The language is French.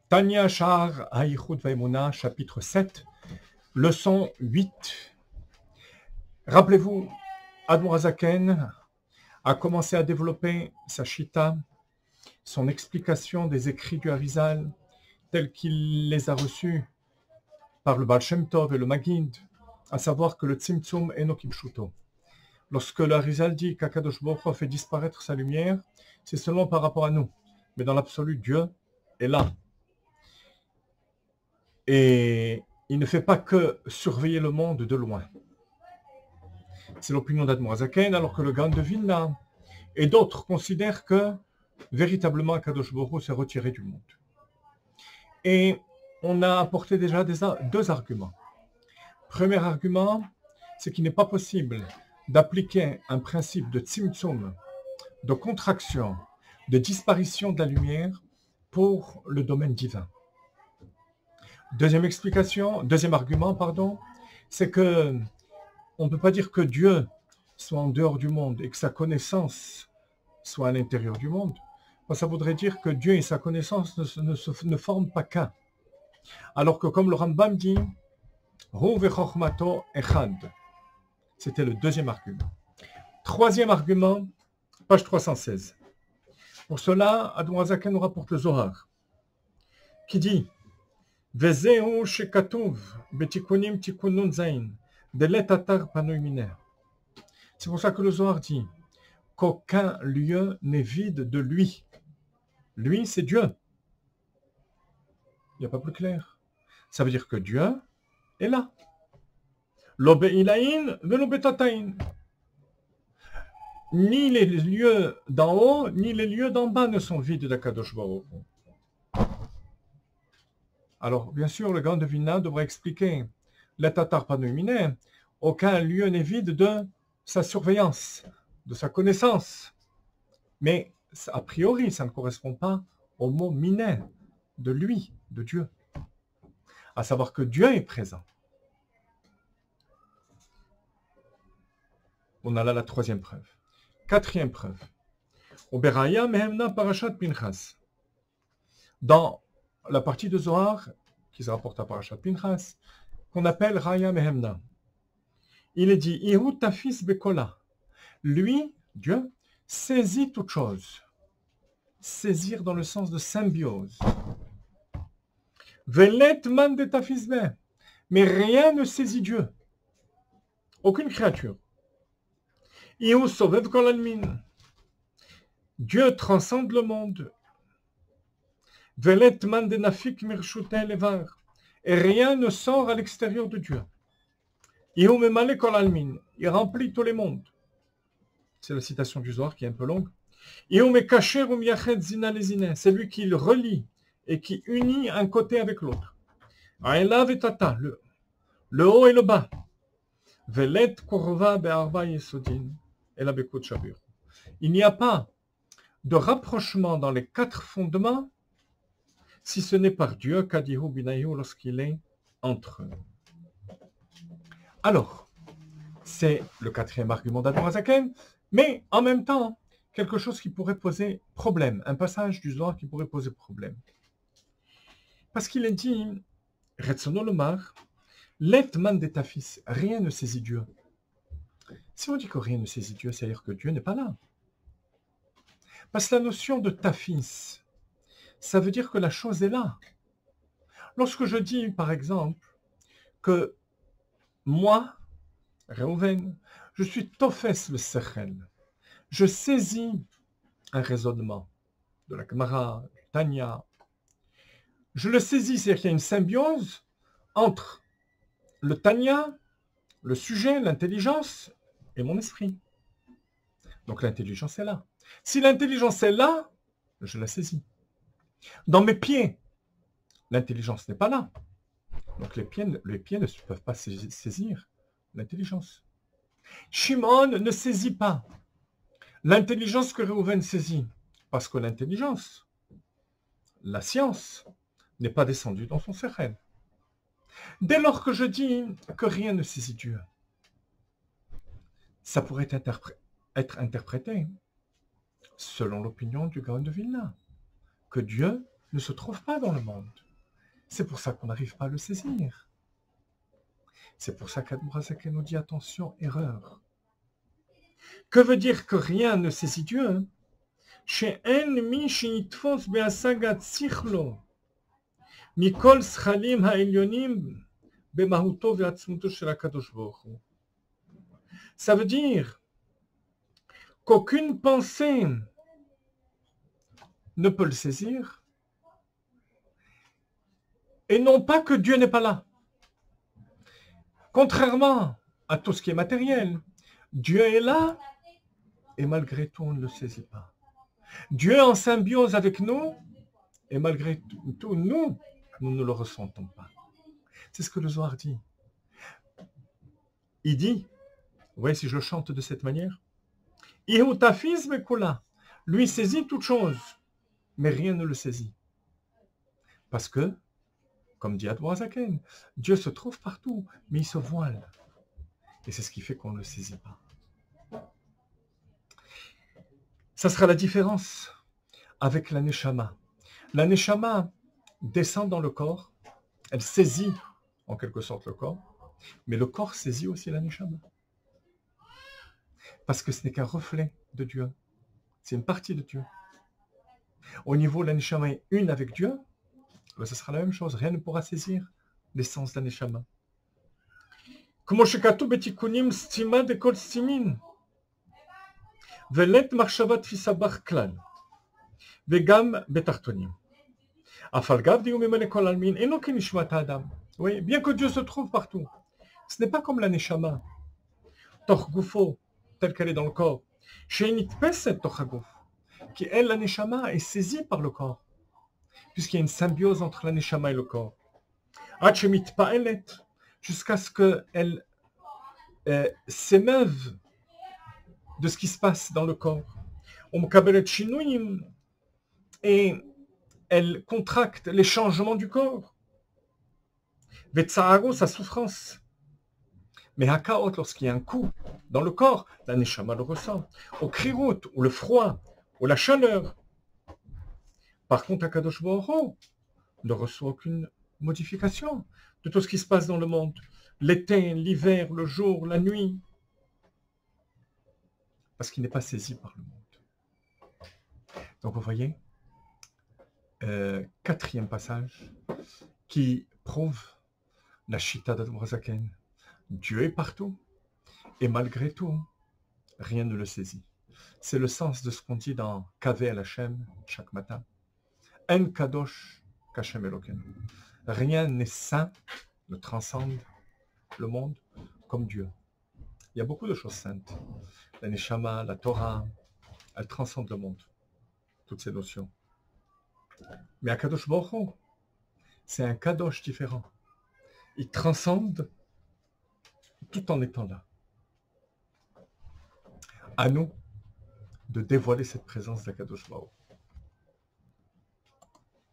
Tanya Shar Haïchut Vaimuna, chapitre 7, leçon 8. Rappelez-vous, Admorazaken a commencé à développer sa Shita, son explication des écrits du Harizal, tels qu'il les a reçus par le Baal Shem Tov et le Magid, à savoir que le Tzimtzum est Nokimshuto. Lorsque le Harizal dit qu'Akadosh Baruch Hu fait disparaître sa lumière, c'est seulement par rapport à nous. Mais dans l'absolu, Dieu est là. Et il ne fait pas que surveiller le monde de loin. C'est l'opinion d'Admorazaken, alors que le Gaon de Vilna et d'autres considèrent que véritablement Kadosh Baruch Hu s'est retiré du monde. Et on a apporté déjà deux arguments. Premier argument, c'est qu'il n'est pas possible d'appliquer un principe de tzimtzum, de contraction, de disparition de la lumière pour le domaine divin. Deuxième argument, c'est que on ne peut pas dire que Dieu soit en dehors du monde et que sa connaissance soit à l'intérieur du monde. Ça voudrait dire que Dieu et sa connaissance ne forment pas qu'un. Alors que comme le Rambam dit, Hu vechochmato echad. C'était le deuxième argument. Troisième argument, page 316. Pour cela, Admorazaken nous rapporte le Zohar, qui dit Vezeu shekatuv betikunim tikunun zain delet atar panoi mineh. C'est pour ça que le Zohar dit qu'aucun lieu n'est vide de lui. Lui, c'est Dieu. Il n'y a pas plus clair. Ça veut dire que Dieu est là. L'obeilaïn velobetatain. Ni les lieux d'en haut, ni les lieux d'en bas ne sont vides d'Akadosh Baruch Hu. Alors, bien sûr, le Gaon de Vilna devrait expliquer l'etatar panouimine. Aucun lieu n'est vide de sa surveillance, de sa connaissance. Mais, a priori, ça ne correspond pas au mot miné, de lui, de Dieu. À savoir que Dieu est présent. On a là la troisième preuve. Quatrième preuve. Oberaya mehemna parashat Pinchas. Dans la partie de Zohar, qui se rapporte à parashat Pinchas, qu'on appelle Raya mehemna, il est dit, Ihu tafis bekola. Lui, Dieu, saisit toute chose. Saisir dans le sens de symbiose. Velet man de tafis be. Mais rien ne saisit Dieu. Aucune créature. Ihu sovev kol almin. Dieu transcende le monde. Velet man de nafik mirshute levar. Et rien ne sort à l'extérieur de Dieu. Ihu memale kol almin. Il remplit tous les mondes. C'est la citation du Zohar qui est un peu longue. Ihu mekacher umyachet zina lezine. C'est lui qui le relie et qui unit un côté avec l'autre. Aelav et tata. Le haut et le bas. Velet korva be'arba yesodin. Il n'y a pas de rapprochement dans les quatre fondements si ce n'est par Dieu, Kadihu Binayu, lorsqu'il est entre eux. Alors, c'est le quatrième argument d'Admorazaken, mais en même temps, quelque chose qui pourrait poser problème, un passage du Zohar qui pourrait poser problème. Parce qu'il est dit, Retsono Lomar, Let man de tafis, rien ne saisit Dieu. Si on dit que rien ne saisit Dieu, c'est-à-dire que Dieu n'est pas là. Parce que la notion de tafis, ça veut dire que la chose est là. Lorsque je dis, par exemple, que moi, Reuven, je suis tofes le sechel, je saisis un raisonnement de la Gemara, du Tanya, je le saisis, c'est-à-dire qu'il y a une symbiose entre le Tanya, le sujet, l'intelligence, et mon esprit. Donc l'intelligence est là. Si l'intelligence est là, je la saisis. Dans mes pieds, l'intelligence n'est pas là. Donc les pieds ne peuvent pas saisir l'intelligence. Shimon ne saisit pas l'intelligence que Reuven saisit. Parce que l'intelligence, la science, n'est pas descendue dans son sechel. Dès lors que je dis que rien ne saisit Dieu, ça pourrait être interprété selon l'opinion du Gaon de Vilna, que Dieu ne se trouve pas dans le monde. C'est pour ça qu'on n'arrive pas à le saisir. C'est pour ça qu'Admorazaken nous dit attention, erreur. Que veut dire que rien ne saisit Dieu? שאין מי שיתפוס בהשגת שכלו מכל שכלים העליונים במהותו ועצמותו של הקדוש ברוך הוא. Ça veut dire qu'aucune pensée ne peut le saisir, et non pas que Dieu n'est pas là. Contrairement à tout ce qui est matériel, Dieu est là, et malgré tout, on ne le saisit pas. Dieu est en symbiose avec nous, et malgré tout, nous ne le ressentons pas. C'est ce que le Zohar dit. Il dit, vous voyez si je le chante de cette manière, lui saisit toute chose, mais rien ne le saisit. Parce que, comme dit Admorazaken, Dieu se trouve partout, mais il se voile. Et c'est ce qui fait qu'on ne le saisit pas. Ça sera la différence avec la Neshama. La Neshama descend dans le corps, elle saisit en quelque sorte le corps, mais le corps saisit aussi la Neshama. Parce que ce n'est qu'un reflet de Dieu. C'est une partie de Dieu. Au niveau de la Neshama est une avec Dieu, ben ça sera la même chose. Rien ne pourra saisir l'essence de la Neshama. כמו שכתוב בתיקונים סתימה דכל סתימין. ולית מחשבה תפיסה בך כלל, וגם בתחתונים. אף על גב דיום ממלא כל עלמין, אינו כנשמת האדם. Oui, bien que Dieu se trouve partout, ce n'est pas comme la neshama, תוך גופו, telle qu'elle est dans le corps, שהיא נתפסת תוך הגוף, qui elle, la neshama, est saisie par le corps, puisqu'il y a une symbiose entre la neshama et le corps. עד שמתפעלת, jusqu'à ce qu'elle s'émeuve de ce qui se passe dans le corps. Et elle contracte les changements du corps. Sa souffrance. Mais Hakaot, lorsqu'il y a un coup dans le corps, la Neshama le ressent. Au Krirut, ou le froid, ou la chaleur. Par contre, Akadosh Baruch Hu ne reçoit aucune modification de tout ce qui se passe dans le monde. L'été, l'hiver, le jour, la nuit. Parce qu'il n'est pas saisi par le monde. Donc vous voyez, quatrième passage qui prouve la Shita d'Admorazaken. Dieu est partout et malgré tout, rien ne le saisit. C'est le sens de ce qu'on dit dans Kavé al Hashem chaque matin. En kadosh kashem Eloken. Rien n'est saint, ne transcende le monde comme Dieu. Il y a beaucoup de choses saintes. La Neshama, la Torah, elles transcendent le monde. Toutes ces notions. Mais à Kadosh Baruch Hu, c'est un Kadosh différent. Il transcende tout en étant là. À nous de dévoiler cette présence d'Akadosh Baruch Hu.